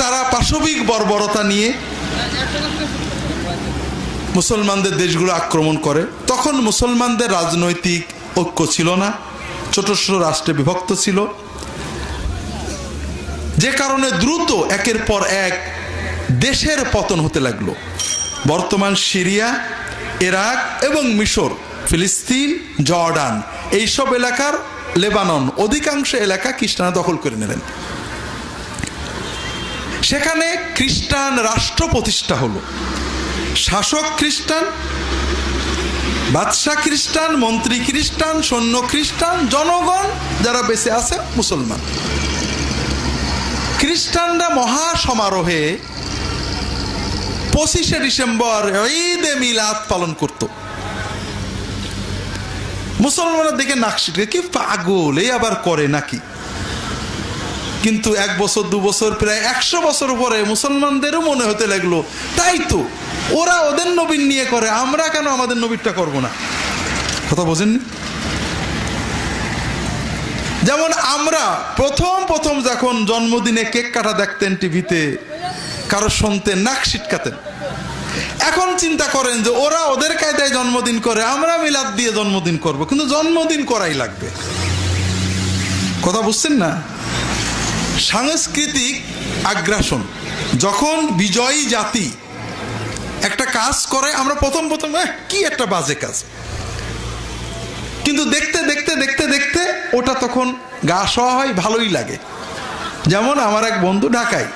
তারা পাশবিক বর্বরতা নিয়ে মুসলমানদের দেশগুলো আক্রমণ করে। তখন মুসলমানদের রাজনৈতিক ঐক্য ছিল না, ছোট ছোট রাষ্ট্রে বিভক্ত ছিল, যে কারণে দ্রুত একের পর এক দেশের পতন হতে লাগলো। বর্তমান সিরিয়া, ইরাক এবং মিশর, ফিলিস্তিন, জর্ডান, এইসব এলাকার, লেবানন, অধিকাংশ এলাকা খ্রিস্টানরা দখল করে নিলেন। সেখানে খ্রিস্টান রাষ্ট্র প্রতিষ্ঠা হলো। শাসক খ্রিস্টান, বাদশাহ খ্রিস্টান, মন্ত্রী খ্রিস্টান, সৈন্য খ্রিস্টান, জনগণ যারা বেঁচে আছে মুসলমান। খ্রিস্টানরা মহা সমারোহে 25শে ডিসেম্বর ঈদে মিলাদ পালন করত। মুসলমানরা দেখে নাকশিট, কি পাগল, এই আবার করে নাকি? কিন্তু 1 বছর 2 বছর, প্রায় 100 বছর পরে মুসলমানদেরও মনে হতে লাগলো, তাই তো ওরা ওদের নবীন নিয়ে করে, আমরা কেন আমাদের নবীরটা করব না? কথা বোঝেননি? যেমন আমরা প্রথম যখন জন্মদিনে কেক কাটা দেখতেন টিভিতে, কারো শুনতেন, নাক ছিটকাতেন। এখন চিন্তা করেন যে ওরা ওদের কায়দায় জন্মদিন করে, আমরা মিলাদ দিয়ে জন্মদিন করব, কিন্তু জন্মদিন করাই লাগবে। কথা বুঝছেন না? সাংস্কৃতিক আগ্রাসন। যখন বিজয়ী জাতি একটা কাজ করে, আমরা প্রথম কি একটা বাজে কাজ, কিন্তু দেখতে দেখতে দেখতে দেখতে ওটা তখন গা সওয়া হয়, ভালোই লাগে। যেমন আমার এক বন্ধু ঢাকায়,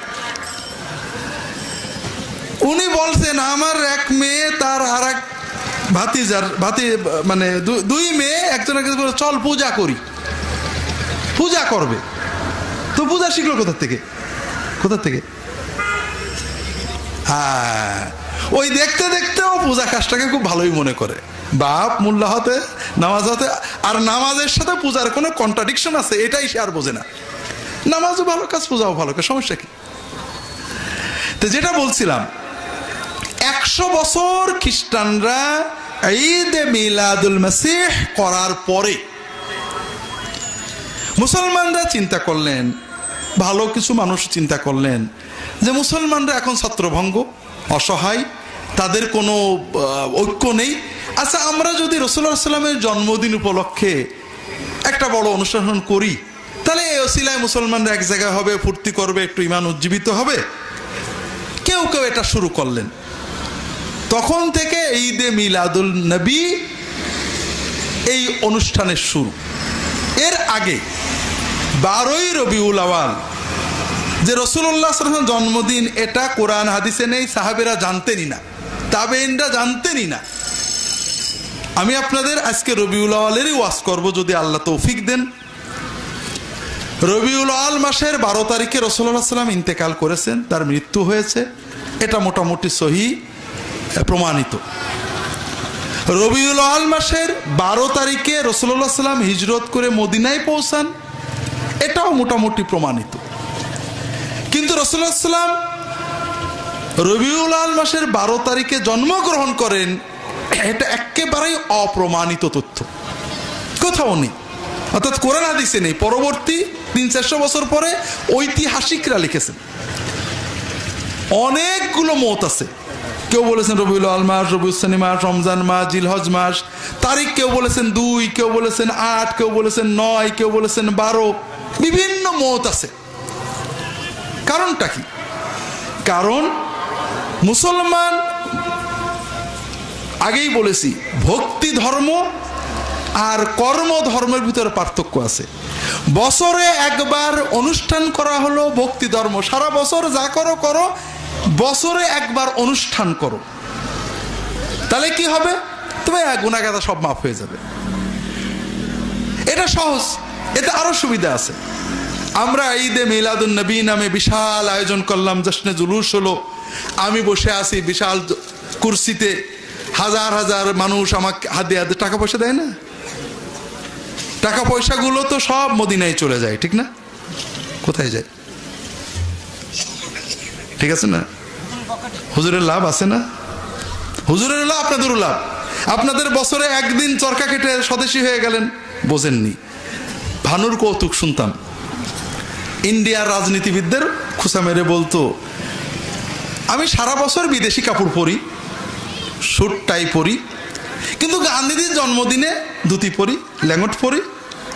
উনি বলছেন আমার এক মেয়ে তার আর এক মানে 2 মেয়ে একজনকে চল পূজা করি, পূজা করবে। তো পূজা শিখলো কোথা থেকে? হ্যাঁ, ওই দেখতে দেখতেও পূজা কাজটাকে খুব ভালোই মনে করে। বাপ মোল্লা হতে, নামাজ হতে, আর নামাজের সাথে পূজার কোনো কন্ট্রাডিকশন আছে এটাই সে আর বোঝে না। নামাজও ভালো কাজ, পূজাও ভালো কাজ, সমস্যা কি? তো যেটা বলছিলাম, 100 বছর খ্রিস্টানরা ঈদে মিলাদুল মাসিহ করার পরে মুসলমানরা চিন্তা করলেন, ভালো কিছু মানুষ চিন্তা করলেন যে মুসলমানরা এখন ছত্রভঙ্গ, অসহায়, তাদের কোনো ঐক্য নেই। আচ্ছা, আমরা যদি রাসূলুল্লাহ সাল্লাল্লাহু আলাইহি ওয়াসাল্লামের জন্মদিন উপলক্ষে একটা বড় অনুষ্ঠান করি, তাহলে এই ওসিলায় মুসলমানরা এক জায়গায় হবে, ফুর্তি করবে, একটু ঈমান উজ্জীবিত হবে। কেউ এটা শুরু করলেন। তখন থেকে ঈদে মিলাদুল নবী এই অনুষ্ঠানের শুরু। এর আগে 12ই রবিউল আওয়াল যে রাসূলুল্লাহ সাল্লাল্লাহু আলাইহি ওয়াসাল্লাম জন্মদিন, এটা কোরআন হাদিসে নেই, সাহাবেরা জানতেনই না, তাবেঈনরা জানতেনই না। আমি আপনাদের আজকে রবিউল আওয়ালেরই ওয়াজ করব যদি আল্লাহ তৌফিক দেন। রবিউল আওয়াল মাসের 12 তারিখে রাসূলুল্লাহ সাল্লাল্লাহু আলাইহি ওয়াসাল্লাম ইন্তেকাল করেছেন, তার মৃত্যু হয়েছে, এটা মোটামুটি সহিহ প্রমাণিত। রবিউল আওয়াল মাসের 12 তারিখে রাসূলুল্লাহ সাল্লাল্লাহু আলাইহি ওয়াসাল্লাম হিজরত করে মদিনায় পৌঁছান, এটাও মোটামুটি প্রমাণিত। কিন্তু রাসূলুল্লাহ সাল্লাল্লাহু আলাইহি ওয়াসাল্লাম রবিউল আওয়াল মাসের 12 তারিখে জন্মগ্রহণ করেন, এটা একেবারেই অপ্রমাণিত তথ্য, কোথাও নেই, অর্থাৎ কোরআন হাদিসে নেই। পরবর্তী 300-400 বছর পরে ঐতিহাসিকরা লিখেছেন। অনেকগুলো মত আছে, কেউ বলেছেন রবিউল আওয়াল মাস, রবিউল সানি মাস, রমজান মাস, জিলহজ মাস, তারিখ কেউ বলেছেন 2, কেউ বলেছেন 8, কেউ বলেছেন 9, কেউ বলেছেন 12, বিভিন্ন মত আছে। কারণটা কি? কারণ মুসলমান, আগেই বলেছি, ভক্তি ধর্ম আর কর্ম ধর্মের ভিতরে পার্থক্য আছে। বছরে একবার অনুষ্ঠান করা হলো ভক্তি ধর্ম, সারা বছর যা করো করো, বছরে একবার অনুষ্ঠান করো, তাহলে কি হবে? তুমি গুনাহগার সব মাফ হয়ে যাবে। এটা সহজ, এতে আরো সুবিধা আছে। আমরা ঈদে মিলাদুন নবী নামে বিশাল আয়োজন করলাম, জশ্নে জুলুস হলো, আমি বসে আছি বিশাল কুরসিতে, হাজার হাজার মানুষ আমাকে হাতে টাকা পয়সা দেয় না? টাকা পয়সাগুলো তো সব মদিনায় চলে যায়, ঠিক না? কোথায় যায়? ঠিক আছে না? হুজুরের লাভ আছে না? হুজুরের লাভ, আপনাদেরও লাভ। আপনাদের বছরে একদিন চরকা কেটে স্বদেশী হয়ে গেলেন, বোঝেননি। ভানুর কৌতুক শুনতাম, ইন্ডিয়ার রাজনীতিবিদদের খুসা মেরে বলতো, আমি সারা বছর বিদেশি কাপড় পরি, স্যুট টাই পরি, কিন্তু গান্ধীজির জন্মদিনে ধুতি পরি, ল্যাঙ্গট পরি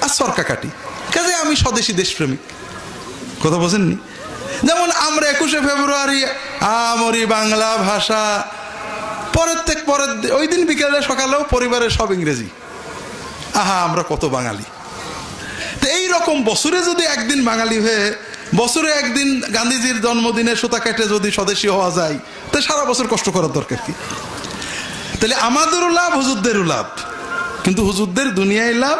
আর সরকা কাটি, কাজে আমি স্বদেশী দেশপ্রেমিক। কথা বোঝেননি? যেমন আমরা 21শে ফেব্রুয়ারি আমরি বাংলা ভাষা, পরের ওই দিন বিকেলে সকালেও পরিবারের সব ইংরেজি, আহা আমরা কত বাঙালি। তো এইরকম বছরে যদি একদিন বাঙালি হয়ে, বছরে একদিন গান্ধীজির জন্মদিনে সুতা কেটে যদি স্বদেশী হওয়া যায়, তো সারা বছর কষ্ট করার দরকার কি? তাহলে আমাদেরও লাভ, হুজুরদেরও লাভ, কিন্তু হুজুরদের দুনিয়ায় লাভ,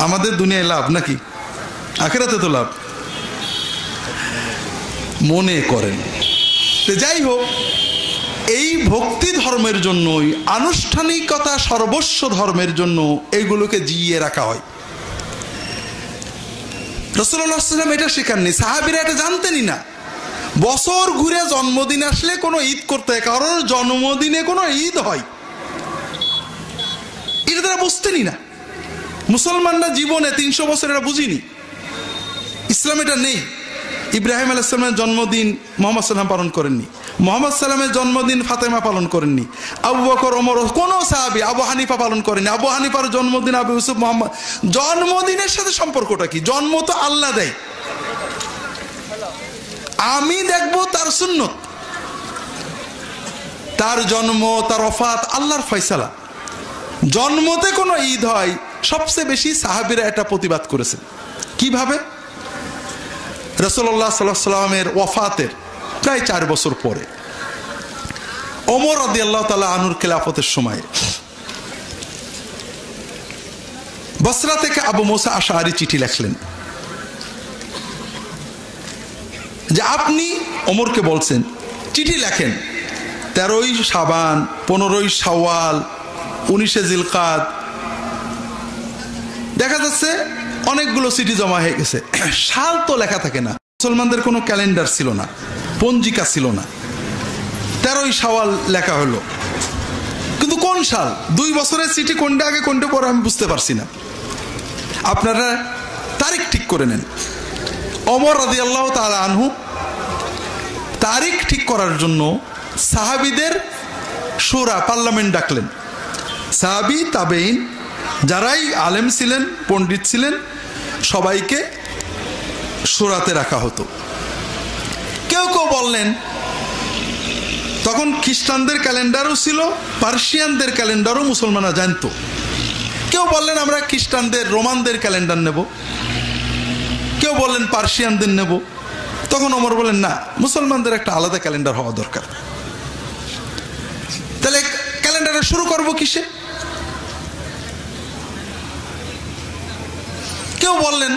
আমাদের দুনিয়ায় লাভ নাকি? আখিরাতে তো লাভ। মনে করেন। যাই হোক, এই ভক্তি ধর্মের জন্যই, আনুষ্ঠানিকতা সর্বস্ব ধর্মের জন্য এইগুলোকে জিইয়ে রাখা হয়। রাসূলুল্লাহ সাল্লাল্লাহু আলাইহি ওয়াসাল্লাম এটা শেখাননি, সাহাবীরা এটা জানতেনই না। বছর ঘুরে জন্মদিন আসলে কোনো ঈদ করতে হয়, কারোর জন্মদিনে কোনো ঈদ হয়, এটা তারা বুঝতেনই না। মুসলমানরা জীবনে 300 বছর এটা বুঝিনি, ইসলাম এটা নেই। ইব্রাহিম আলাইহিস সালামের জন্মদিন মুহাম্মদ সাল্লাল্লাহু পালন করেননি, মুহাম্মদ সাল্লামের জন্মদিন ফাতেমা পালন করেননি, আবু বকর, ওমর, কোন সাহাবী, আবু হানিফা পালন করেনি, আবু হানিফার জন্মদিন আবু ইউসুফ, মুহাম্মদ। জন্মদিনের সাথে সম্পর্কটা কি? জন্ম তো আল্লাহ দেয়, আমি দেখবো তার সুন্নত, তার জন্ম, তার ওফাত আল্লাহর ফয়সালা। জন্মতে কোনো ঈদ হয়, সবচেয়ে বেশি সাহাবীরা এটা প্রতিবাদ করেছেন। কিভাবে? রাসূলুল্লাহ সাল্লাল্লাহু আলাইহি ওয়াসাল্লামের ওয়াফাতের প্রায় 4 বছর পরে, ওমর রাদিয়াল্লাহু তাআলা আনহুর খেলাফতের সময় বসরা থেকে আবু মুসা আশআরী চিঠি লিখলেন যে আপনি ওমরকে বলছেন চিঠি লেখেন 13ই শাবান, 15ই শাওয়াল, 19শে জিলকাদ। দেখা যাচ্ছে অনেকগুলো চিঠি জমা হয়ে গেছে, সাল তো লেখা থাকে না। মুসলমানদের কোনো ক্যালেন্ডার ছিল না, পঞ্জিকা ছিল না। 13ই শাওয়াল লেখা হলো, কিন্তু কোন সাল? 2 বছরের চিঠি, কোনটা আগে কোনটা পরে আমি বুঝতে পারছি না। আপনারা তারিখ ঠিক করে নেন। ওমর রাদিয়াল্লাহু তাআলা আনহু তারিখ ঠিক করার জন্য সাহাবীদের শুরা, পার্লামেন্ট ডাকলেন। সাহাবী, তাবেঈন, যারাই আলেম ছিলেন, পণ্ডিত ছিলেন, সবাইকে শুরাতে রাখা হতো। কেউ কেউ বললেন, তখন খ্রিস্টানদের ক্যালেন্ডারও ছিল, পার্সিয়ানদের ক্যালেন্ডারও মুসলমানরা জানতো। কেউ বললেন আমরা খ্রিস্টানদের, রোমানদের ক্যালেন্ডার নেব, কেউ বললেন পার্সিয়ানদের নেব। তখন ওমর বলেন, না, মুসলমানদের একটা আলাদা ক্যালেন্ডার হওয়া দরকার। তাহলে ক্যালেন্ডারটা শুরু করবো কিসে? কেউ বললেন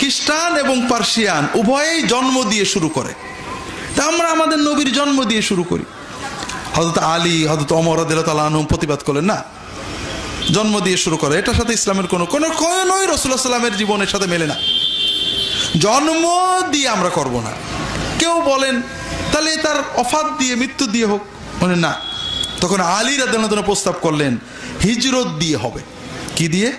খ্রিস্টান এবং পার্সিয়ান উভয়েই জন্ম দিয়ে শুরু করে, তা আমরা আমাদের নবীর জন্ম দিয়ে শুরু করি। হযরত আলী, হযরত ওমর রাদিয়াল্লাহু তাআলা আনহু প্রতিবাদ করলেন, না, জন্ম দিয়ে শুরু করে, এটার সাথে ইসলামের কোনো রাসূলুল্লাহ সাল্লাল্লাহু আলাইহি ওয়াসাল্লামের জীবনের সাথে মেলে না, জন্ম দিয়ে আমরা করব না। কেউ বলেন তাহলে তার ওফাত দিয়ে, মৃত্যু দিয়ে হোক, বলেন না। তখন আলী রাদিয়াল্লাহু তাআলা প্রস্তাব করলেন হিজরত দিয়ে হবে। কি দিয়ে?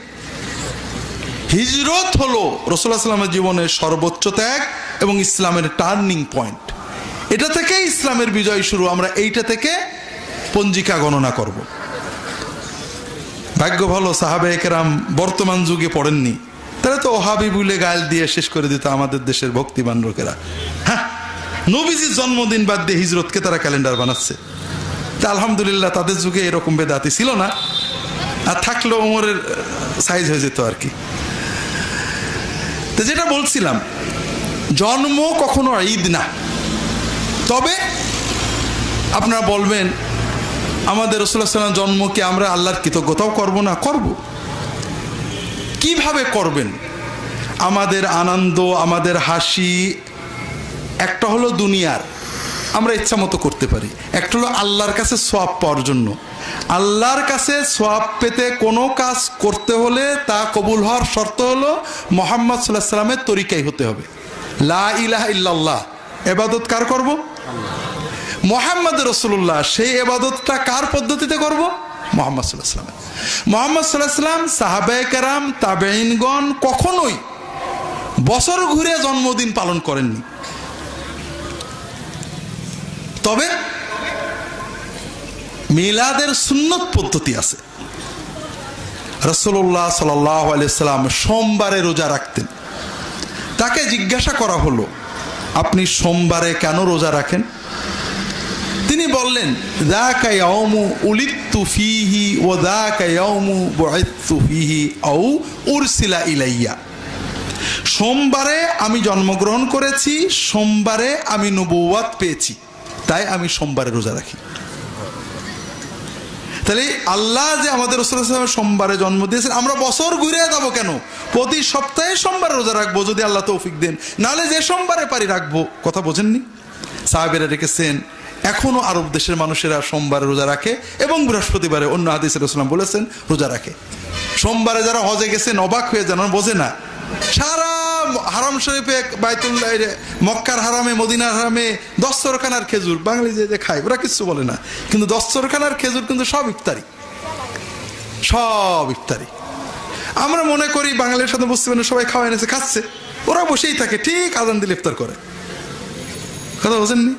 হিজরত হলো রাসূলুল্লাহ সাল্লাল্লাহু আলাইহি ওয়াসাল্লামের জীবনের সর্বোচ্চ ত্যাগ এবং ইসলামের টার্নিং পয়েন্ট। এটা থেকে ইসলামের বিজয় শুরু, আমরা এইটা থেকে পঞ্জিকা গণনা করব। ভাগ্য ভালো সাহাবায়ে কেরাম বর্তমান যুগে পড়েননি, তারা তো ওহাবি বলে গাল দিয়ে শেষ করে দিত আমাদের দেশের ভক্তিমান লোকেরা। হ্যাঁ, নবীজির জন্মদিন বাদ দিয়ে হিজরতকে তারা ক্যালেন্ডার বানাচ্ছে। তা আলহামদুলিল্লাহ তাদের যুগে এরকম বেদাতি ছিল না, আর থাকলেও ওমরের সাইজ হয়ে যেত আর কি। তো যেটা বলছিলাম, জন্ম কখনো ঈদ না। তবে আপনারা বলবেন আমাদের রাসূলুল্লাহ সাল্লাল্লাহু আলাইহি ওয়াসাল্লাম জন্মকে আমরা আল্লাহর কৃতজ্ঞতাও করব না? করব। কিভাবে করবেন? আমাদের আনন্দ, আমাদের হাসি একটা হলো দুনিয়ার, আমরা ইচ্ছা মতো করতে পারি, একটা হলো আল্লাহর কাছে সওয়াব পাওয়ার জন্য। আল্লাহর কাছে সওয়াব পেতে কোনো কাজ করতে হলে তা কবুল হওয়ার শর্ত হলো মুহাম্মদ সাল্লাল্লাহু আলাইহি ওয়াসাল্লামের তরিকায় হতে হবে। লা ইলাহা ইল্লাল্লাহ, ইবাদত কার করব? মুহাম্মদ রাসূলুল্লাহ। সেই ইবাদতটা কার পদ্ধতিতে করব? মুহাম্মদ সাল্লাল্লাহু আলাইহি ওয়াসাল্লাম। মুহাম্মদ সাল্লাল্লাহু আলাইহি ওয়াসাল্লাম, সাহাবায়ে কেরাম, তাবেঈনগণ কখনোই বছর ঘুরে জন্মদিন পালন করেননি। তবে মিলাদের সুন্নত পদ্ধতি আছে। রাসূলুল্লাহ সাল্লাল্লাহু আলাইহি সাল্লাম সোমবারে রোজা রাখতেন। তাকে জিজ্ঞাসা করা হলো, আপনি সোমবারে কেন রোজা রাখেন? তিনি বললেন, যাকা ইয়াউমু উলিদতু ফীহি ওয়া যাকা ইয়াউমু বুইসতু ফীহি আও উরসিলা ইলাইয়া। সোমবারে আমি জন্মগ্রহণ করেছি, সোমবারে আমি নবুওয়াত পেয়েছি, তাই আমি সোমবারে রোজা রাখি। তাহলে আল্লাহ যে আমাদের রাসূল সাল্লাল্লাহু আলাইহি ওয়াসাল্লাম সোমবারে জন্ম দিয়েছেন, আমরা বছর ঘুরে যাবো কেন? প্রতি সপ্তাহে সোমবারে রোজা রাখবো যদি আল্লাহ তৌফিক দেন, নাহলে যে সোমবারে পারি রাখবো। কথা বোঝেননি? সাহাবীরা রেখেছেন, এখনো আরব দেশের মানুষেরা সোমবারে রোজা রাখে এবং বৃহস্পতিবারে, অন্য হাদিসে রাসূলুল্লাহ বলেছেন, রোজা রাখে। সোমবারে যারা হজে গেছেন অবাক হয়ে যান, বোঝে না। সারা হারাম শরীফে, বাইতুল্লাহ, মক্কার হারামে, মদিনার হারামে দস্তরখানার খেজুর বাঙালি যে খায় ওরা কিছু বলে না, কিন্তু দস্তরখানার খেজুর কিন্তু সব ইফতারি, সব ইফতারি। আমরা মনে করি বাঙালির সাথে বুঝতে পারেন সবাই খাওয়া এনেছে খাচ্ছে, ওরা বসেই থাকে, ঠিক আজান দিলে ইফতার করে। কথা বোঝেননি?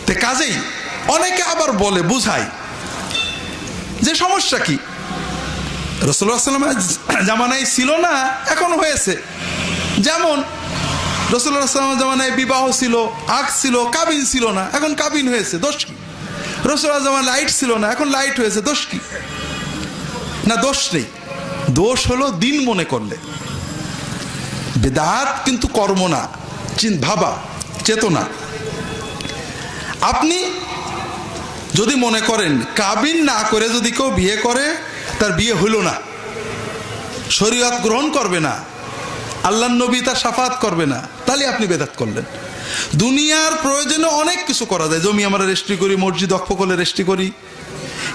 তো কাজেই অনেকে আবার বলে, বুঝায় যে সমস্যা কি, রাসূলুল্লাহ সাল্লাল্লাহু আলাইহি ওয়াসাল্লামের জামানায় ছিল না, এখন হয়েছে। যেমন রাসূলুল্লাহ সাল্লাল্লাহু আলাইহি ওয়াসাল্লামের জামানায় বিবাহ ছিল, আগ ছিল, কাবিন ছিল না, এখন কাবিন হয়েছে, দোষ কি? রাসূলুল্লাহ জামানায় লাইট ছিল না, এখন লাইট হয়েছে, দোষ কি? না, দোষ নেই। দোষ হলো দিন মনে করলে। বিদআত কিন্তু কর্ম না, ভাবা, চেতনা। আপনি যদি মনে করেন কাবিন না করে যদি কেউ বিয়ে করে, তার বিয়ে হইল না, শরীয়ত গ্রহণ করবে না, আল্লাহর নবী তার শাফাত করবে না, তাহলে আপনি বেদাত করলেন। দুনিয়ার প্রয়োজনে অনেক কিছু করা যায়, জমি আমরা রেজিস্ট্রি করি, মসজিদ অক্ফ করলে রেজিস্ট্রি করি,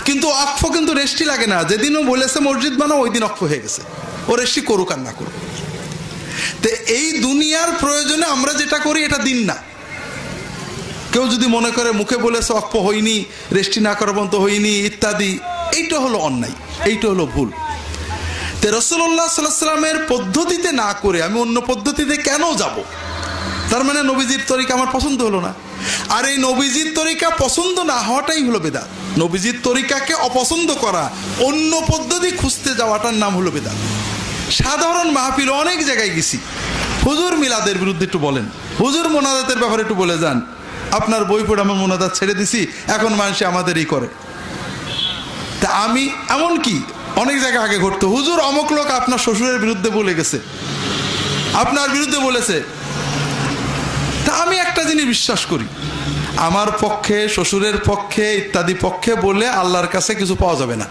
কিন্তু অক্ফ কিন্তু রেজিস্ট্রি লাগে না। যেদিনও বলেছে মসজিদ বানাও, ওই দিন অক্ফ হয়ে গেছে, ও রেজিস্ট্রি করুক আর না করুক। তো এই দুনিয়ার প্রয়োজনে আমরা যেটা করি এটা দিন না। কেউ যদি মনে করে মুখে বলেছে অক্ফ হয়নি, রেজিস্ট্রি না করা পর্যন্ত হয়নি ইত্যাদি, এইটা হলো অন্যায়, এইটা হলো ভুল। তো রাসূলুল্লাহ সাল্লাল্লাহু আলাইহি ওয়াসাল্লামের পদ্ধতিতে না করে আমি অন্য পদ্ধতিতে কেন যাব? তার মানে নবীজির তরিকা আমার পছন্দ হলো না। আর এই নবীজির তরিকা পছন্দ না হওয়াটাই হলো বেদাত। নবীজির তরিকাকে অপছন্দ করা, অন্য পদ্ধতি খুঁজতে যাওয়াটার নাম হলো বেদাত। সাধারণ মাহফিল অনেক জায়গায় গেছি, হুজুর মিলাদের বিরুদ্ধে একটু বলেন, হুজুর মোনাজাতের ব্যাপারে একটু বলে যান, আপনার বই পড়ে আমার মোনাজাত ছেড়ে দিছি, এখন মানুষ আমাদেরই করে। তা আমি এমন কি অনেক জায়গায় আগে ঘটতো, হুজুর অমুক লোক আপনার শ্বশুরের বিরুদ্ধে বলে গেছে, আপনার বিরুদ্ধে বলেছে। তা আমি একটা জিনিস বিশ্বাস করি, আমার পক্ষে, শ্বশুরের পক্ষে ইত্যাদি পক্ষে বলে আল্লাহর কাছে কিছু পাওয়া যাবে না।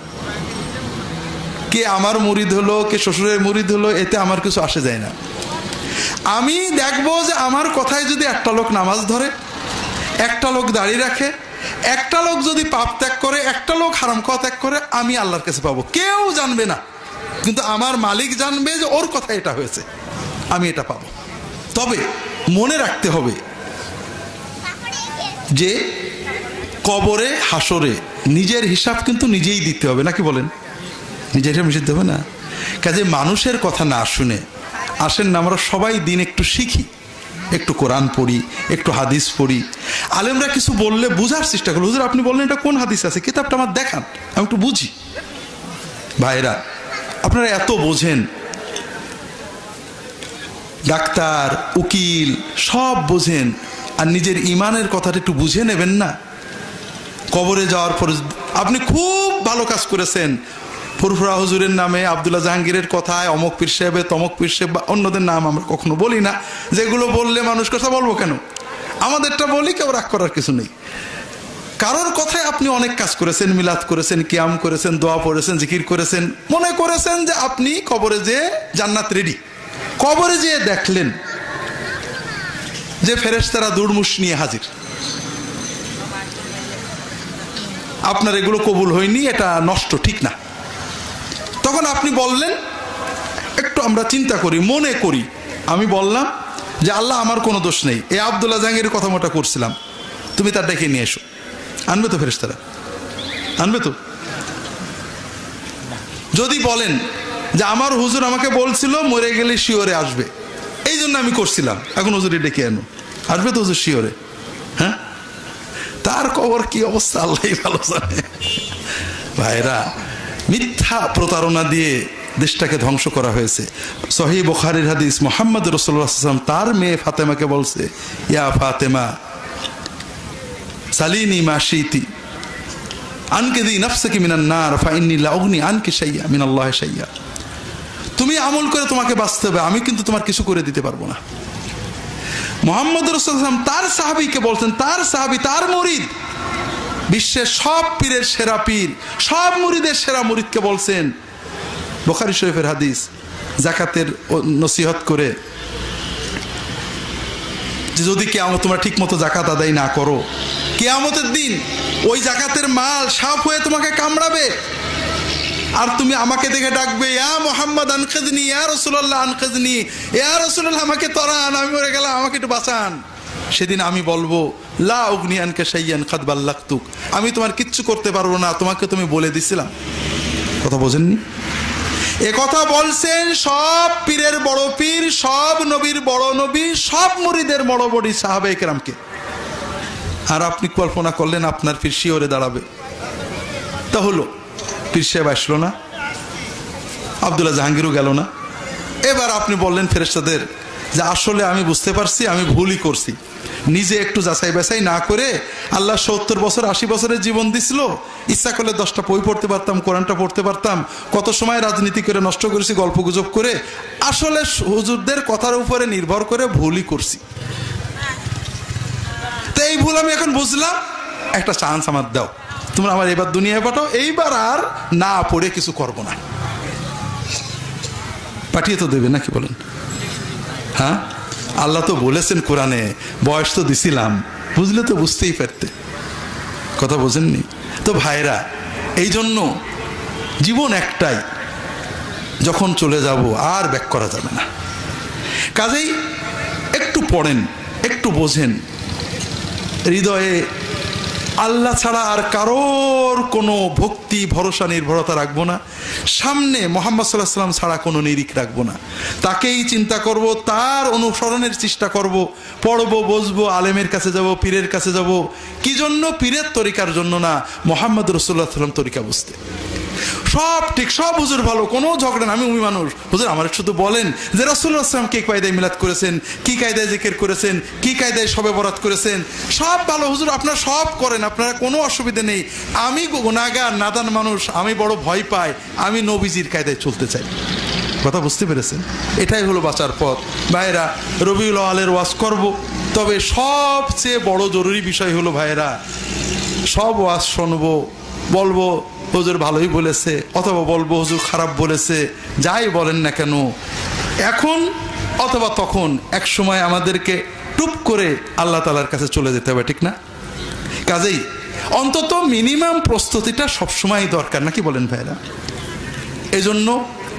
কে আমার মুরিদ হলো, কে শ্বশুরের মুরিদ হলো, এতে আমার কিছু আসে যায় না। আমি দেখবো যে আমার কথায় যদি একটা লোক নামাজ ধরে, একটা লোক দাঁড়িয়ে রাখে, একটা লোক যদি পাপ ত্যাগ করে, একটা লোক হারাম খাওয়া ত্যাগ করে, আমি আল্লাহর কাছে পাবো। কেউ জানবে না, কিন্তু আমার মালিক জানবে যে ওর কথা এটা হয়েছে, আমি এটা পাবো। তবে মনে রাখতে হবে যে কবরে, হাসরে নিজের হিসাব কিন্তু নিজেই দিতে হবে, নাকি বলেন? নিজের হিসাব দিতে হবে না। কাজে মানুষের কথা না শুনে আসেন না, আমরা সবাই দিন একটু শিখি, একটু কোরআন পড়ি, একটু হাদিস পড়ি। আলেমরা কিছু বললে বুঝার চেষ্টা করলো, হুজুর আপনি বললেন এটা কোন হাদিস আছে, কিতাবটা আমার দেখান, আমি একটু বুঝি। ভাইরা, আপনারা এত বোঝেন, ডাক্তার, উকিল সব বোঝেন, আর নিজের ইমানের কথাটা একটু বুঝে নেবেন না? কবরে যাওয়ার পর আপনি খুব ভালো কাজ করেছেন, ফুরফুরা হুজুরের নামে, আব্দুল্লাহ জাহাঙ্গীরের কথায়, অমক পীর সাহেবের, তমক পীর সাহেব বা অন্যদের নাম আমরা কখনো বলি না, যেগুলো বললে মানুষ কথা বলবো কেন, আমাদেরটা বলি, কেউ রাগ করার কিছু নেই। কারোর কথায় আপনি অনেক কাজ করেছেন, মিলাদ করেছেন, কিয়াম করেছেন, দোয়া পড়েছেন, জিকির করেছেন, মনে করেছেন যে আপনি কবরে যেয়ে জান্নাত রেডি। কবরে যেয়ে দেখলেন যে ফেরেশতারা দুর্মুষ নিয়ে হাজির, আপনার এগুলো কবুল হয়নি, এটা নষ্ট, ঠিক না। তখন আপনি বললেন, একটু আমরা চিন্তা করি, মনে করি, আমি বললাম যে আল্লাহ আমার কোনো দোষ নেই, এই আব্দুল্লাহ জাহাঙ্গীরের কথা মোটা করছিলাম, তুমি তার ডেকে নিয়ে এসো। আনবে তো ফেরেশতারা? আনবে তো? যদি বলেন যে আমার হুজুর আমাকে বলছিল মরে গেলে শিওরে আসবে, এই জন্য আমি করছিলাম, এখন হুজুরে ডেকে আনো, আসবে তো হুজুর শিওরে। হ্যাঁ, তার কবর কি অবস্থা আল্লাহ ভালো জানে। ভাইরা, মিথ্যা প্রতারণা দিয়ে দেশটাকে ধ্বংস করা হয়েছে। সহিহ বুখারীর হাদিস, মুহাম্মদ রাসূলুল্লাহ সাল্লাল্লাহু আলাইহি ওয়াসাল্লাম তার মেয়ে ফাতেমাকে বলছে, ইয়া ফাতেমা সালিনি মা শিতি আনকিদি নাফসাকি মিনান নার ফাইন্নী লা উগনি আনকি শাইয়া মিনাল্লাহি শাইয়া। তুমি আমল করে তোমাকে বাঁচতে হবে, আমি কিন্তু তোমার কিছু করে দিতে পারবো না। মুহাম্মদ রাসূলুল্লাহ সাল্লাল্লাহু আলাইহি ওয়াসাল্লাম তার সাহাবীকে বলছেন, তার সাহাবী, তার মুরিদ, বিশ্বের সব পীরের সেরা পীর, সব মুরিদের সেরা মুরিদকে বলছেন, বুখারী শরীফের হাদিস, যাকাতের নসিহত করে যে যদি কিয়ামত তোমরা ঠিক মতো যাকাত আদায় না করো, কিয়ামতের দিন ওই যাকাতের মাল সাপ হয়ে তোমাকে কামড়াবে, আর তুমি আমাকে দেখে ডাকবে, ইয়া মুহাম্মদ আনকিযনি, ইয়া রাসূলুল্লাহ আনকিযনি, ইয়া রাসূলুল্লাহ আমাকে তরান, আমি মরে গেলাম, আমাকে একটু বাঁচান। সেদিন আমি বলবো, লা উগনি আনকা শাইয়ান কাদ বাল্লাগতুক, আমি তোমার কিচ্ছু করতে পারবো না, তোমাকে তুমি বলে দিছিলাম। কথা বোঝেননি? এ কথা বলছেন সব পীরের বড় পীর, সব নবীর বড় নবী, সব মুরিদের বড় বড় সাহাবায়ে কেরামকে। আর আপনি কল্পনা করলেন আপনার পীর শিওরে দাঁড়াবে, তা হলো পীর সাহেব আসলো না, আব্দুল্লাহ জাহাঙ্গীরও গেল না। এবার আপনি বললেন ফেরেশতাদের যে আসলে আমি বুঝতে পারছি আমি ভুলই করছি, নিজে একটু যাচাই বাছাই না করে আল্লাহ 70 বছর 80 বছরের জীবন দিছিল, ইচ্ছা করলে 10টা বই পড়তে পারতাম, কোরআনটা পড়তে পারতাম, কত সময় রাজনীতি করে নষ্ট করেছি, গল্প গুজব করে, আসলে হুজুরদের কথার উপরে নির্ভর করে ভুলই করছি। তো এই ভুল আমি এখন বুঝলাম, একটা চান্স আমার দাও, তোমরা আমার এবার দুনিয়ায় পাঠাও, এইবার আর না পড়ে কিছু করবো না। পাঠিয়ে তো দেবে নাকি বলেন? হ্যাঁ, আল্লাহ তো বলেছেন কোরআনে, বয়স তো দিছিলাম, বুঝলে তো বুঝতেই পারতে। কথা বোঝেননি তো ভাইরা? এই জন্য জীবন একটাই, যখন চলে যাব আর ব্যাক করা যাবে না। কাজেই একটু পড়েন, একটু বোঝেন, হৃদয়ে আল্লাহ ছাড়া আর কারোর কোনো ভক্তি ভরসা নির্ভরতা রাখবো না, সামনে মুহাম্মদ সাল্লাল্লাহু আলাইহি ওয়াসাল্লাম ছাড়া কোনো নিরিখ রাখবো না, তাকেই চিন্তা করব, তার অনুসরণের চেষ্টা করব, পড়বো, বসবো, আলেমের কাছে যাব, পীরের কাছে যাব। কি জন্য? পীরের তরিকার জন্য না, মুহাম্মদ রাসূলুল্লাহ সাল্লাল্লাহু আলাইহি ওয়াসাল্লাম তরিকা বুঝতে। সব ঠিক, সব হুজুর ভালো, কোনো ঝগড়া না। আমি মানুষ, হুজুর আমার শুধু বলেন যে রাসূলুল্লাহ সাল্লাল্লাহু আলাইহি ওয়াসাল্লাম কি কায়দায় মিলাদ করেছেন, কি কায়দায় জিকির করেছেন, কি কায়দায় শবে বরাত করেছেন, সব ভালো হুজুর, আপনারা সব করেন, আপনারা কোনো অসুবিধা নেই। আমি গুনাহগার নাদান মানুষ, আমি বড় ভয় পাই, আমি নবীজির কায়দায় চলতে চাই। কথা বুঝতে পেরেছেন? এটাই হলো বাঁচার পথ। ভাইরা, রবিউল আওয়ালের ওয়াজ করব, তবে সবচেয়ে বড় জরুরি বিষয় হলো ভাইরা, সব ওয়াজ শুনবো, বলবো হুজুর ভালোই বলেছে, অথবা বলবো হুজুর খারাপ বলেছে, যাই বলেন না কেন, এখন অথবা তখন এক সময় আমাদেরকে টুপ করে আল্লাহ তাআলার কাছে চলে যেতে হবে, ঠিক না? কাজেই অন্তত মিনিমাম প্রস্তুতিটা সবসময় দরকার, নাকি বলেন ভাইরা? এজন্য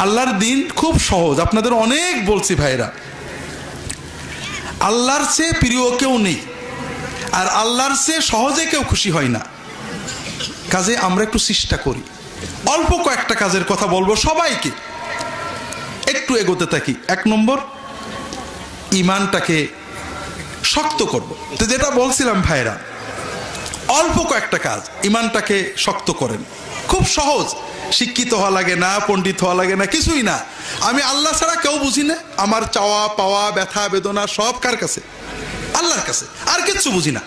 আল্লাহর দিন খুব সহজ, আপনাদের অনেক বলছি ভাইরা, আল্লাহর চেয়ে প্রিয় কেউ নেই, আর আল্লাহর চেয়ে সহজে কেউ খুশি হয় না। কাজে আমরা একটু চেষ্টা করি, অল্প কয়েকটা কাজের কথা বলবো, সবাইকে একটু এগোতে থাকি। 1 নম্বর, ঈমানটাকে শক্ত করব। তো যেটা বলছিলাম ভাইরা, অল্প কয়েকটা কাজ, ঈমানটাকে শক্ত করেন, খুব সহজ, শিক্ষিত হওয়া লাগে না, পণ্ডিত হওয়া লাগে না, কিছুই না। আমি আল্লাহ ছাড়া কেউ বুঝি না, আমার চাওয়া পাওয়া, ব্যথা বেদনা সব কার কাছে? আল্লাহর কাছে, আর কিচ্ছু বুঝি না।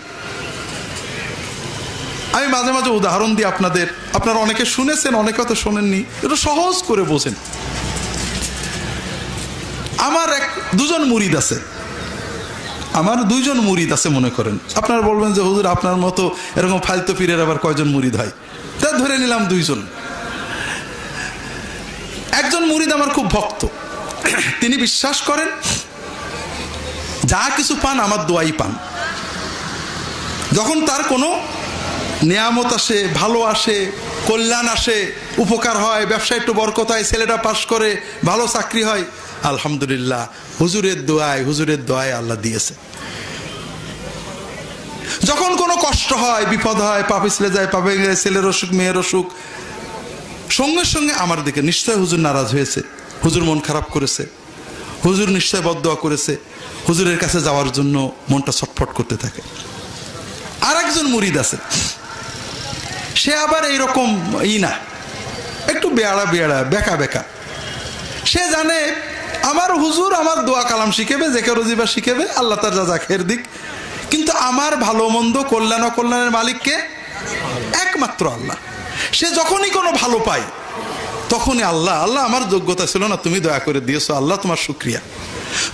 আমি মাঝে মাঝে উদাহরণ দিই আপনাদের, আপনারা অনেকে শুনেছেন, অনেকে তো শোনেননি, একটু সহজ করে বোঝেন। আমার দুজন মুরিদ আছে, আমার 2 জন মুরিদ আছে মনে করেন। আপনারা বলবেন যে হুজুর আপনার মতো এরকম ফালতু পীরের আবার কয়জন মুরিদ হয়? তা ধরে নিলাম 2 জন। একজন মুরিদ আমার খুব ভক্ত, তিনি বিশ্বাস করেন যা কিছু পান আমার দোয়াই পান। যখন তার কোনো নিয়ামত আসে, ভালো আসে, কল্যাণ আসে, উপকার হয়, ব্যবসায় একটু বরকত হয়, ছেলেটা পাস করে, ভালো চাকরি হয়, আলহামদুলিল্লাহ হুজুরের দোয়ায় আল্লাহ দিয়েছে। যখন কোনো কষ্ট হয়, বিপদ হয়, পা পিছলে যায়, পা ভেঙে যায়, ছেলের অসুখ, মেয়ের অসুখ, সঙ্গে সঙ্গে আমার দিকে নিশ্চয় হুজুর নারাজ হয়েছে, হুজুর মন খারাপ করেছে, হুজুর নিশ্চয় বদদোয়া করেছে, হুজুরের কাছে যাওয়ার জন্য মনটা ছটফট করতে থাকে। আর একজন মুরিদ আছে, সে আবার এইরকম না, একটু বেয়াড়া বেয়াড়া বেকা বেকা। সে জানে আমার হুজুর আমার দোয়া কালাম শিখেবে, জেকের ওজিফা শিখেবে, আল্লাহ তার যা খের দিক, কিন্তু আমার ভালো মন্দ কল্যাণ অকল্যাণের মালিককে একমাত্র আল্লাহ। সে যখনই কোনো ভালো পায় তখনই আল্লাহ, আল্লাহ আমার যোগ্যতা ছিল না, তুমি দয়া করে দিয়েছো, আল্লাহ তোমার শুকরিয়া।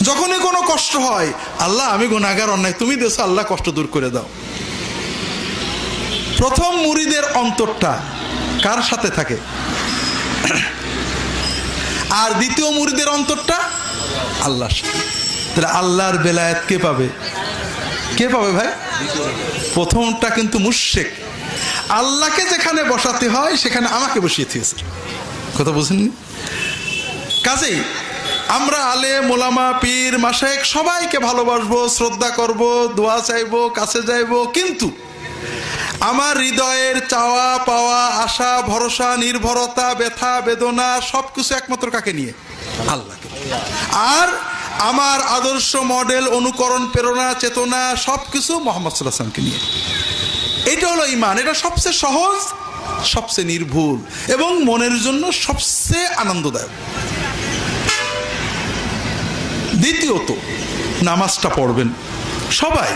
যখনই কোনো কষ্ট হয়, আল্লাহ আমি গুনাহগার, অন্যায়, তুমি দিয়েছো, আল্লাহ কষ্ট দূর করে দাও। প্রথম মুরিদের অন্তরটা কার সাথে থাকে? আর দ্বিতীয় মুরিদের অন্তরটা আল্লাহর সাথে। তাহলে আল্লাহর বেলায়েত কে পাবে? কে পাবে ভাই? প্রথমটা কিন্তু মুশরিক। আল্লাহকে যেখানে বসাতে হয় সেখানে আমাকে বসিয়ে দিয়েছে। কথা বুঝেননি? কাজেই আমরা আলেম ওলামা পীর মাশায়েখ সবাইকে ভালোবাসবো, শ্রদ্ধা করব, দোয়া চাইবো, কাছে যাইবো, কিন্তু আমার হৃদয়ের চাওয়া পাওয়া, আশা ভরসা, নির্ভরতা, ব্যথা বেদনা সবকিছু একমাত্র কাকে নিয়ে? আল্লাহকে। আর আমার আদর্শ মডেল, অনুকরণ, প্রেরণা, চেতনা সবকিছু মুহাম্মদ সাল্লাল্লাহু আলাইহি ওয়াসাল্লামকে নিয়ে। এটা হলো ঈমান। এটা সবচেয়ে সহজ, সবচেয়ে নির্ভুল এবং মনের জন্য সবচেয়ে আনন্দদায়ক। দ্বিতীয়ত, নামাজটা পড়বেন সবাই।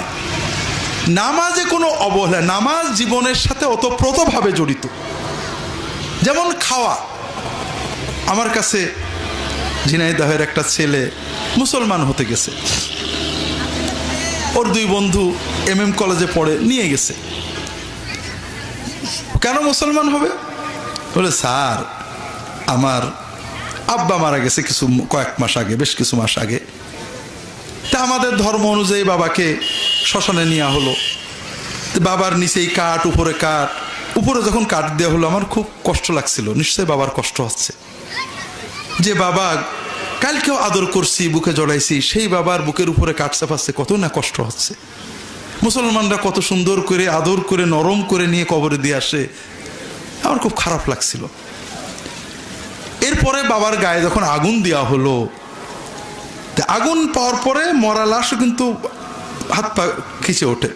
নামাজে কোনো অবহেলা, নামাজ জীবনের সাথে ওতপ্রোতভাবে জড়িত। যেমন খাওয়া। আমার কাছে ঝিনাইদহের একটা ছেলে মুসলমান হতে গেছে, ওর দুই বন্ধু MM কলেজে পড়ে, নিয়ে গেছে। কেন মুসলমান হবে? বলে স্যার আমার আব্বা মারা গেছে কয়েক মাস আগে, বেশ কিছু মাস আগে, তা আমাদের ধর্ম অনুযায়ী বাবাকে শ্মশানে নেওয়া হলো। বাবার নিচেই কাঠ, উপরে কাঠ, উপরে যখন কাঠ দেওয়া হলো আমার খুব কষ্ট লাগছিল। নিশ্চয়ই বাবার কষ্ট হচ্ছে যে বাবা কালকেও আদর করছি, বুকে জড়াইছি, সেই বাবার বুকের উপরে কাঠ চাপাচ্ছে, কত না কষ্ট হচ্ছে। মুসলমানরা কত সুন্দর করে আদর করে নরম করে নিয়ে কবরে দিয়ে আসে, আমার খুব খারাপ লাগছিল। এরপরে বাবার গায়ে যখন আগুন দেওয়া হলো, আগুন পাওয়ার পরে মরা লাশও কিন্তু হাত পা খিচে ওঠে।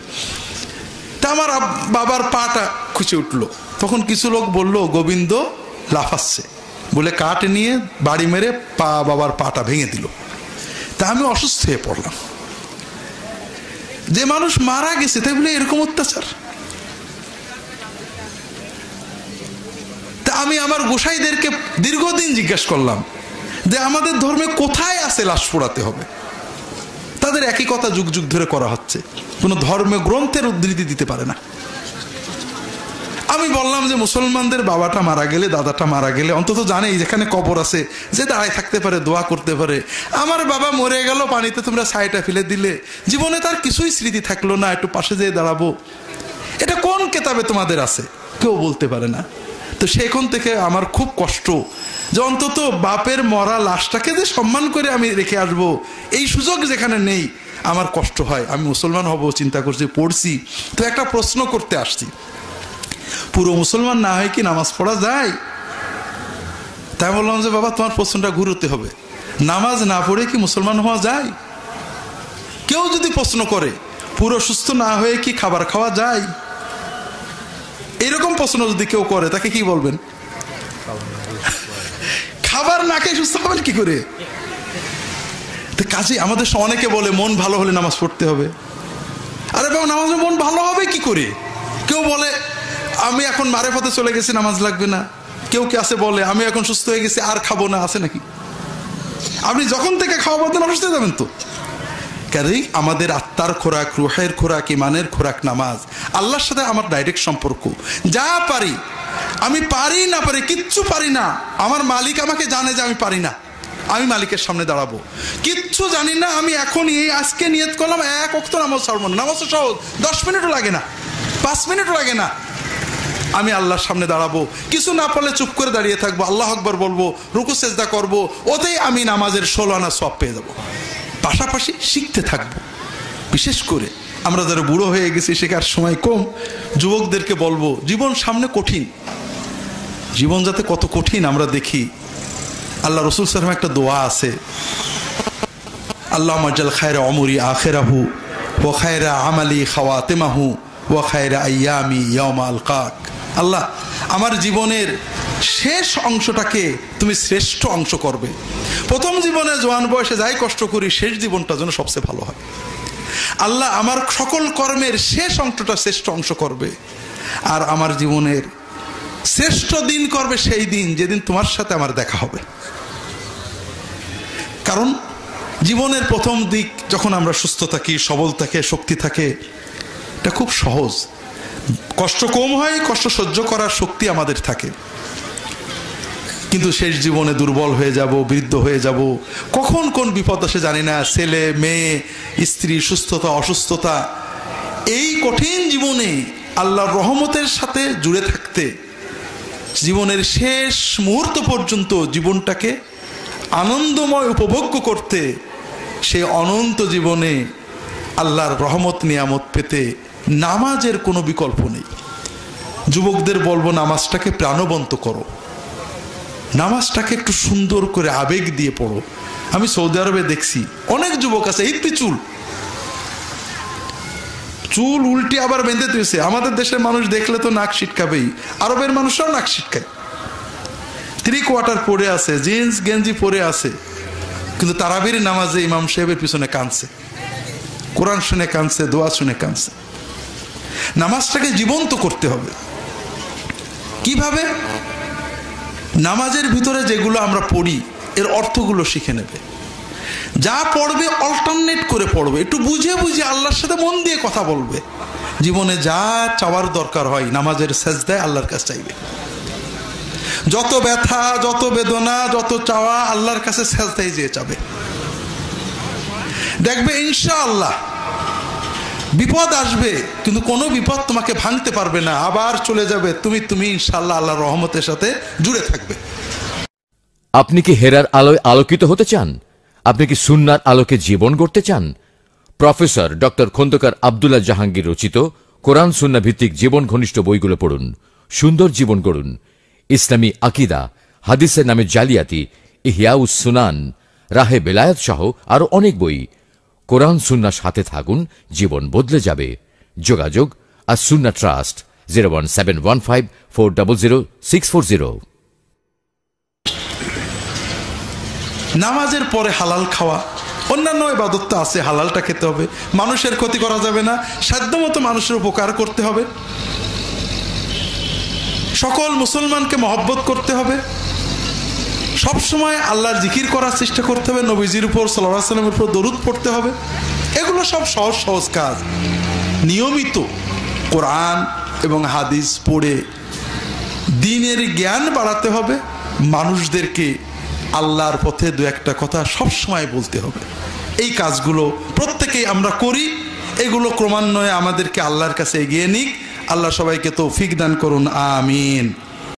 তা আমার বাবার পাটা খুঁচে উঠলো। তখন কিছু লোক বললো গোবিন্দ লাফাচ্ছে, বলে কাঠ নিয়ে বাড়ি মেরে বাবার পাটা ভেঙে দিল। তা আমি অসুস্থ হয়ে পড়লাম। যে মানুষ মারা গেছে তাই বলে এরকম অত্যাচার? তা আমি আমার গোসাইদেরকে দীর্ঘদিন জিজ্ঞাসা করলাম যে আমাদের ধর্মে কোথায় আছে লাশ পোড়াতে হবে? তাদের একই কথা যুগ যুগ ধরে করা হচ্ছে, কোনো ধর্মীয় গ্রন্থের উদ্ধৃতি দিতে পারে না। আমি বললাম যে মুসলমানদের বাবাটা মারা গেলে, দাদাটা মারা গেলে অন্তত জানে যেখানে কবর আছে, যে দাঁড়ায় থাকতে পারে, দোয়া করতে পারে। আমার বাবা মরে গেল, পানিতে তোমরা ছাইটা ফেলে দিলে, জীবনে তার কিছুই স্মৃতি থাকলো না, একটু পাশে যেয়ে দাঁড়াবো, এটা কোন কেতাবে তোমাদের আছে? কেউ বলতে পারে না। তো সেখান থেকে আমার খুব কষ্ট যে অন্তত বাপের মরা লাশটাকে যে সম্মান করে আমি রেখে আসবো, এই সুযোগ যেখানে নেই, আমার কষ্ট হয়। আমি মুসলমান হব চিন্তা করছি, পড়ছি। তো একটা প্রশ্ন করতে আসছি, পুরো মুসলমান না হয় কি নামাজ পড়া যায়? তাই বললাম যে বাবা তোমার প্রশ্নটা ঘুরতে হবে, নামাজ না পড়ে কি মুসলমান হওয়া যায়? কেউ যদি প্রশ্ন করে পুরো সুস্থ না হয়ে কি খাবার খাওয়া যায়, এরকম প্রশ্ন যদি কেউ করে, তাকে কি বলবেন? খাবার না খেয়ে সুস্থ হবেন কি করে? কাজে আমাদের অনেকে বলে মন ভালো হলে নামাজ পড়তে হবে। আরে বাবা, নামাজে মন ভালো হবে কি করে? কেউ বলে আমি এখন মারেফতে চলে গেছি, নামাজ লাগবে না। কেউ কি আছে বলে আমি এখন সুস্থ হয়ে গেছি, আর খাবো না, আছে নাকি? আপনি যখন থেকে খাওয়া বলতেন অসুস্থ হয়ে যাবেন তো। কাজেই আমাদের আত্মার খোরাক, রুহের খোরাক, ইমানের খোরাক নামাজ। আল্লাহর সাথে আমার ডাইরেক্ট সম্পর্ক। যা পারি, আমি পারি না পারি, কিচ্ছু পারি না, আমার মালিক আমাকে জানে যে আমি পারি না, আমি মালিকের সামনে দাঁড়াবো। কিচ্ছু জানি না, আমি এখন এই আজকে নিয়ত করলাম এক ওয়াক্ত নামাজ ছাড়বো না। নামাজ তো সহজ, 10 মিনিটও লাগে না, 5 মিনিটও লাগে না। আমি আল্লাহর সামনে দাঁড়াবো, কিছু না পারলে চুপ করে দাঁড়িয়ে থাকবো, আল্লাহ আকবার বলবো, রুকু সেজদা করবো, ওতেই আমি নামাজের 16 আনা সওয়াব পেয়ে যাবো। পাশাপাশি শিখতে থাকবো। বিশেষ করে আমরা যারা বুড়ো হয়ে গেছি, শেখার সময় কম, যুবকদেরকে বলবো জীবন সামনে কঠিন। জীবন যাতে কত কঠিন আমরা দেখি। আল্লাহ রসুল সাল্লাল্লাহু আলাইহি ওয়াসাল্লাম একটা দোয়া আছে, আল্লাহুম্মা জাল খায়রা উমরি আখিরাহু ওয়া খায়রা আমালি খাওয়াতিমাহু ওয়া খায়রা আইয়ামি ইয়াউমা আলকাক। আল্লাহ, আমার জীবনের শেষ অংশটাকে তুমি শ্রেষ্ঠ অংশ করবে। প্রথম জীবনে জওয়ান বয়সে যাই কষ্ট করি, শেষ জীবনটা যেন সবচেয়ে ভালো হয়। আল্লাহ, আমার সকল কর্মের শেষ অংশটা শ্রেষ্ঠ অংশ করবে, আর আমার জীবনের শ্রেষ্ঠ দিন করবে সেই দিন যেদিন তোমার সাথে আমার দেখা হবে। কারণ জীবনের প্রথম দিক যখন আমরা সুস্থ থাকি, সবল থাকে, শক্তি থাকে, এটা খুব সহজ, কষ্ট কম হয়, কষ্ট সহ্য করার শক্তি আমাদের থাকে। কিন্তু শেষ জীবনে দুর্বল হয়ে যাব, বৃদ্ধ হয়ে যাব, কখন কোন বিপদ আসে জানি না, ছেলে মেয়ে স্ত্রী সুস্থতা অসুস্থতা, এই কঠিন জীবনে আল্লাহর রহমতের সাথে জুড়ে থাকতে, জীবনের শেষ মুহূর্ত পর্যন্ত জীবনটাকে আনন্দময় উপভোগ্য করতে, সেই অনন্ত জীবনে আল্লাহর রহমত নিয়ামত পেতে নামাজের কোনো বিকল্প নেই। যুবকদের বলবো, নামাজটাকে প্রাণবন্ত করো, নামাজটাকে একটু সুন্দর করে আবেগ দিয়ে পড়ো। আমি সৌদি আরবে দেখছি অনেক যুবক আছে ইপ্পি চুল উল্টে আবার বেঁধে দিয়েছে। আমাদের দেশের মানুষ দেখলে তো নাক ছিটকাবেই, আরবের মানুষরাও নাক ছিটকায়। 3 কোয়ার্টার পরে আছে, জিন্স গেঞ্জি পরে আছে, কিন্তু তারাবির নামাজে ইমাম সাহেবের পিছনে কাঁদছে, কোরআন শুনে কাঁদছে, দোয়া শুনে কাঁদছে। নামাজটাকে জীবন্ত করতে হবে। কিভাবে? নামাজের ভিতরে যেগুলো আমরা পড়ি এর অর্থগুলো শিখে নেবে। যা পড়বে অল্টারনেট করে পড়বে, একটু বুঝে বুঝে আল্লাহর সাথে মন দিয়ে কথা বলবে। জীবনে যা চাওয়ার দরকার হয় নামাজের সেজদায় আল্লাহর কাছে চাইবে। যত ব্যথা, যত বেদনা, যত চাওয়া আল্লাহর কাছে সেজদায় যেয়ে যাবে। দেখবে ইনশাআল্লাহ বিপদ আসবে, কিন্তু কোনো বিপদ তোমাকে ভাঙতে পারবে না, আবার চলে যাবে। তুমি ইনশাআল্লাহ আল্লাহর রহমতের সাথে জুড়ে থাকবে। আপনি কি হেরার আলোয় আলোকিত হতে চান? আপনি কি সুন্নাহর আলোকে জীবন গড়তে চান? প্রফেসর ডক্টর খন্দকার আব্দুল্লাহ জাহাঙ্গীর রচিত কোরআন সুন্নাহ ভিত্তিক জীবন ঘনিষ্ঠ বইগুলো পড়ুন, সুন্দর জীবন গড়ুন। ইসলামী আকিদা, হাদিসের নামে জালিয়াতি, ইহয়াউস সুনান, রাহে বেলায়েত সহ আরো অনেক বই। কোরআন সুন্নাহর সাথে থাকুন, জীবন বদলে যাবে। যোগাযোগ আর সুন্নাহ ট্রাস্ট 01715400640। নামাজের পরে হালাল খাওয়া, অন্যান্য ইবাদত তো আছে, হালালটা খেতে হবে। মানুষের ক্ষতি করা যাবে না, সাধ্যমতো মানুষের উপকার করতে হবে। সকল মুসলমানকে মহব্বত করতে হবে, সবসময় আল্লাহর জিকির করার চেষ্টা করতে হবে, নবীজির উপর সাল্লাল্লাহু আলাইহি ওয়াসাল্লামের উপর দরুদ পড়তে হবে। এগুলো সব সহজ সহজ কাজ। নিয়মিত কোরআন এবং হাদিস পড়ে দ্বীনের জ্ঞান বাড়াতে হবে। মানুষদেরকে আল্লাহর পথে দু একটা কথা সবসময় বলতে হবে। এই কাজগুলো প্রত্যেকেই আমরা করি, এগুলো ক্রমান্বয়ে আমাদেরকে আল্লাহর কাছে এগিয়ে নিক। আল্লাহ সবাইকে তৌফিক দান করুন, আমিন।